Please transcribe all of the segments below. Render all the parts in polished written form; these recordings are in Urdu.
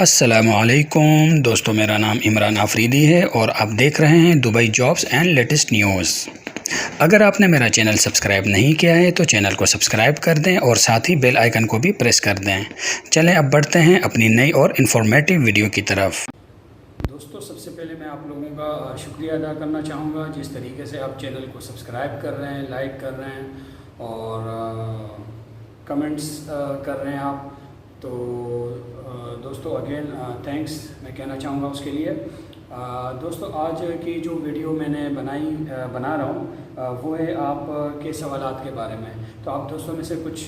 السلام علیکم دوستو، میرا نام عمران آفریدی ہے اور آپ دیکھ رہے ہیں Dubai jobs and latest news. اگر آپ نے میرا چینل سبسکرائب نہیں کیا ہے تو چینل کو سبسکرائب کر دیں اور ساتھ ہی بیل آئیکن کو بھی پریس کر دیں۔ چلیں اب بڑھتے ہیں اپنی نئی اور انفارمیٹیو ویڈیو کی طرف۔ دوستو، سب سے پہلے میں آپ لوگوں کا شکریہ ادا کرنا چاہوں گا جس طریقے سے آپ چینل کو سبسکرائب کر رہے ہیں، لائک کر رہے ہیں اور کمنٹس کر رہے ہیں آپ۔ تو دوستو اگین تھینکس میں کہنا چاہوں گا اس کے لیے۔ دوستو، آج کی جو ویڈیو میں نے بنا رہا ہوں وہ ہے آپ کے سوالات کے بارے میں۔ تو آپ دوستوں میں سے کچھ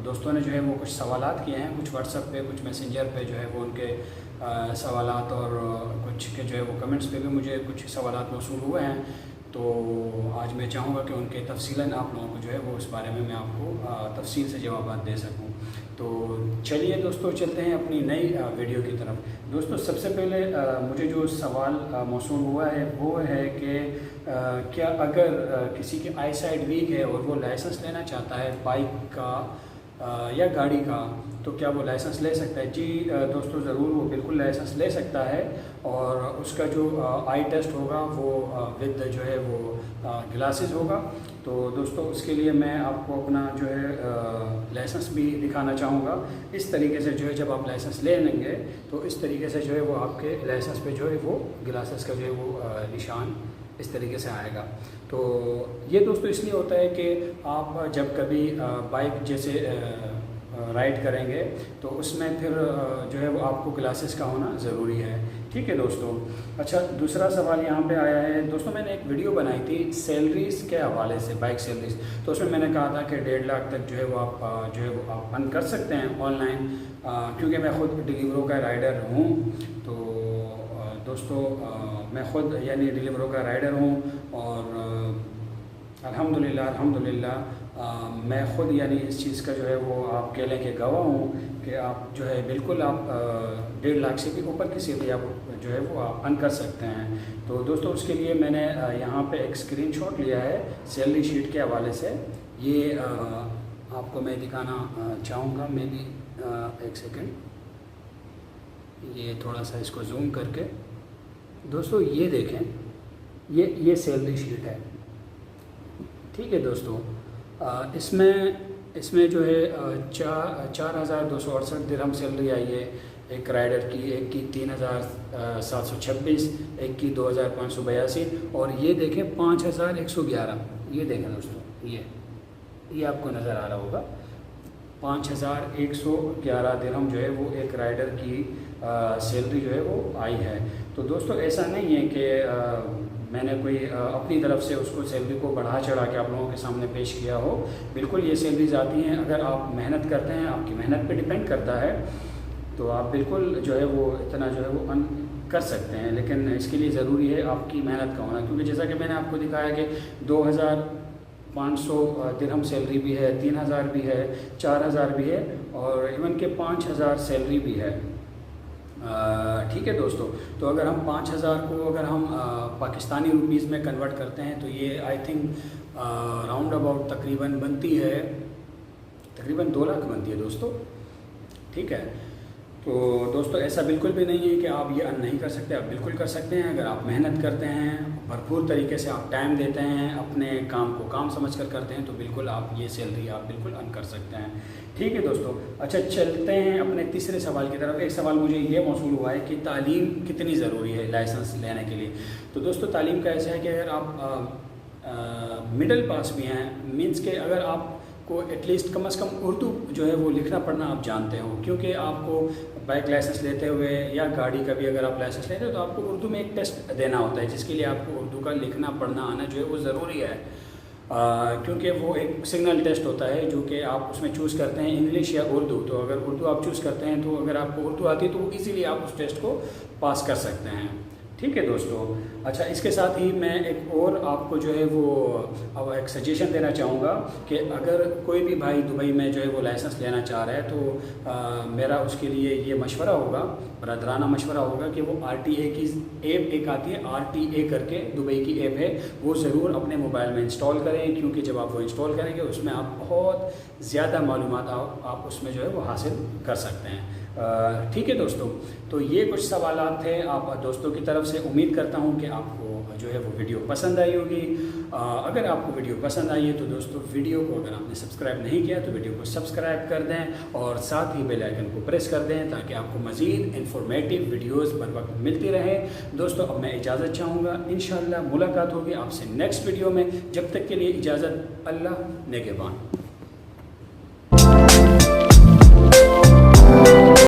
دوستوں نے جو ہے وہ کچھ سوالات کیے ہیں، کچھ واٹس ایپ پہ، کچھ میسنجر پہ جو ہے وہ ان کے سوالات اور کچھ کے جو ہے وہ کمنٹس پہ بھی مجھے کچھ سوالات موصول ہوئے ہیں۔ تو آج میں چاہوں گا کہ ان کے تفصیلاً آپ لوگوں کو جو ہے وہ اس بارے میں آپ کو تفصیل سے جوابات دے سکوں۔ تو چلیے دوستو چلتے ہیں اپنی نئی ویڈیو کی طرف۔ دوستو، سب سے پہلے مجھے جو سوال موصول ہوا ہے وہ ہے کہ کیا اگر کسی کی آئی سائٹ ویک ہے اور وہ لائسنس لینا چاہتا ہے بائک کا یا گاڑی کا، تو کیا وہ لائسنس لے سکتا ہے؟ جی دوستو، ضرور وہ بالکل لائسنس لے سکتا ہے، اور اس کا جو آئی ٹیسٹ ہوگا وہ ود جو ہے وہ گلاسز ہوگا۔ تو دوستو اس کے لیے میں آپ کو اپنا جو ہے لائسنس بھی دکھانا چاہوں گا۔ اس طریقے سے جو ہے جب آپ لائسنس لے لیں گے تو اس طریقے سے جو ہے وہ آپ کے لائسنس پہ جو ہے وہ گلاسز کا جو ہے وہ نشان اس طریقے سے آئے گا۔ تو یہ دوستو اس لیے ہوتا ہے کہ آپ جب کبھی بائک جیسے رائڈ کریں گے تو اس میں پھر جو ہے وہ آپ کو گلاسز کا ہونا ضروری ہے۔ ٹھیک ہے دوستو۔ اچھا، دوسرا سوال یہاں پہ آیا ہے۔ دوستو، میں نے ایک ویڈیو بنائی تھی سیلریز کے حوالے سے، بائک سیلریز، تو اس میں نے کہا تھا کہ 1.5 لاکھ تک جو ہے وہ آپ جو ہے وہ آپ ارن کر سکتے ہیں آن لائن، کیونکہ میں خود ڈیلیورو کا رائڈر ہوں۔ تو دوستو میں خود یعنی ڈیلیورو کا رائڈر ہوں، اور الحمدللہ میں خود یعنی اس چیز کا جو ہے وہ آپ کہہ لیں کہ گواہ ہوں کہ آپ جو ہے بالکل آپ 1.5 لاکھ سے بھی اوپر کسی بھی آپ جو ہے وہ آپ ارن کر سکتے ہیں۔ تو دوستو اس کے لیے میں نے یہاں پہ ایک اسکرین شاٹ لیا ہے سیلری شیٹ کے حوالے سے، یہ آپ کو میں دکھانا چاہوں گا۔ میں بھی ایک سیکنڈ، یہ تھوڑا سا اس کو زوم کر کے دوستو یہ دیکھیں، یہ سیلری شیٹ ہے۔ ٹھیک ہے دوستو، اس میں جو ہے 4,268 درہم سیلری آئی ہے ایک رائڈر کی، ایک کی 3,726، ایک کی 2,582، اور یہ دیکھیں 5,111۔ یہ دیکھیں دوستو، یہ آپ کو نظر آ رہا ہوگا، 5,111 درہم جو ہے وہ ایک رائڈر کی سیلری جو ہے وہ آئی ہے۔ تو دوستو ایسا نہیں ہے کہ میں نے کوئی اپنی طرف سے اس کو سیلری کو بڑھا چڑھا کے آپ لوگوں کے سامنے پیش کیا ہو۔ بالکل یہ سیلریز آتی ہیں، اگر آپ محنت کرتے ہیں، آپ کی محنت پہ ڈیپینڈ کرتا ہے، تو آپ بالکل جو ہے وہ اتنا جو ہے وہ ارن کر سکتے ہیں، لیکن اس کے لیے ضروری ہے آپ کی محنت کا ہونا، کیونکہ جیسا کہ میں نے آپ کو دکھایا کہ 2,500 درہم سیلری بھی ہے، 3,000 بھی ہے، 4,000 بھی ہے، اور ایون کہ 5,000 سیلری بھی ہے۔ ٹھیک ہے دوستو، تو اگر ہم 5,000 کو اگر ہم پاکستانی روپیز میں کنورٹ کرتے ہیں تو یہ آئی تھنک راؤنڈ اباؤٹ تقریباً بنتی ہے، تقریباً 2 لاکھ بنتی ہے دوستو۔ ٹھیک ہے، تو دوستو ایسا بالکل بھی نہیں ہے کہ آپ یہ ارن نہیں کر سکتے، آپ بالکل کر سکتے ہیں اگر آپ محنت کرتے ہیں، بھرپور طریقے سے آپ ٹائم دیتے ہیں، اپنے کام کو کام سمجھ کر کرتے ہیں، تو بالکل آپ یہ سیلری آپ بالکل ارن کر سکتے ہیں۔ ٹھیک ہے دوستو۔ اچھا، چلتے ہیں اپنے تیسرے سوال کی طرف۔ ایک سوال مجھے یہ موصول ہوا ہے کہ تعلیم کتنی ضروری ہے لائسنس لینے کے لیے؟ تو دوستو تعلیم کا ایسا ہے کہ اگر آپ مڈل پاس بھی ہیں، مینس کہ اگر آپ کو ایٹ لیسٹ کم از کم اردو جو ہے وہ لکھنا پڑھنا آپ جانتے ہو، کیونکہ آپ کو بائک لائسنس لیتے ہوئے یا گاڑی کا بھی اگر آپ لائسنس لیتے ہو تو آپ کو اردو میں ایک ٹیسٹ دینا ہوتا ہے، جس کے لیے آپ کو اردو کا لکھنا پڑھنا آنا جو ہے وہ ضروری ہے، کیونکہ وہ ایک سگنل ٹیسٹ ہوتا ہے جو کہ آپ اس میں چوز کرتے ہیں انگلش یا اردو۔ تو اگر اردو آپ چوز کرتے ہیں تو اگر آپ کو اردو آتی ہے تو ایزیلی آپ اس ٹیسٹ کو پاس کر سکتے ہیں۔ ٹھیک ہے دوستو۔ اچھا، اس کے ساتھ ہی میں ایک اور آپ کو جو ہے وہ ایک سجیشن دینا چاہوں گا کہ اگر کوئی بھی بھائی دبئی میں جو ہے وہ لائسنس لینا چاہ رہا ہے تو میرا اس کے لیے یہ مشورہ ہوگا، برادرانہ مشورہ ہوگا کہ وہ RTA کی ایپ ایک آتی ہے، RTA کر کے دبئی کی ایپ ہے، وہ ضرور اپنے موبائل میں انسٹال کریں، کیونکہ جب آپ وہ انسٹال کریں گے اس میں آپ بہت زیادہ معلومات آپ اس میں جو ہے وہ حاصل کر سکتے ہیں۔ ٹھیک ہے دوستوں، تو یہ کچھ سوالات تھے آپ دوستوں کی طرف سے. امید کرتا ہوں کہ آپ کو جو ہے وہ ویڈیو پسند آئی ہوگی. اگر آپ کو ویڈیو پسند آئی ہے تو دوستوں ویڈیو کو اگر آپ نے سبسکرائب نہیں کیا تو ویڈیو کو سبسکرائب کر دیں اور ساتھ ہی بیل آئیکن کو پریس کر دیں تاکہ آپ کو مزید انفارمیٹیو ویڈیوز بر وقت ملتی رہے. دوستوں اب میں اجازت چاہوں گا، انشاءاللہ ملاقات ہوگی آپ سے نیکسٹ ویڈیو میں. جب تک کے لیے اجازت، اللہ نگہبان.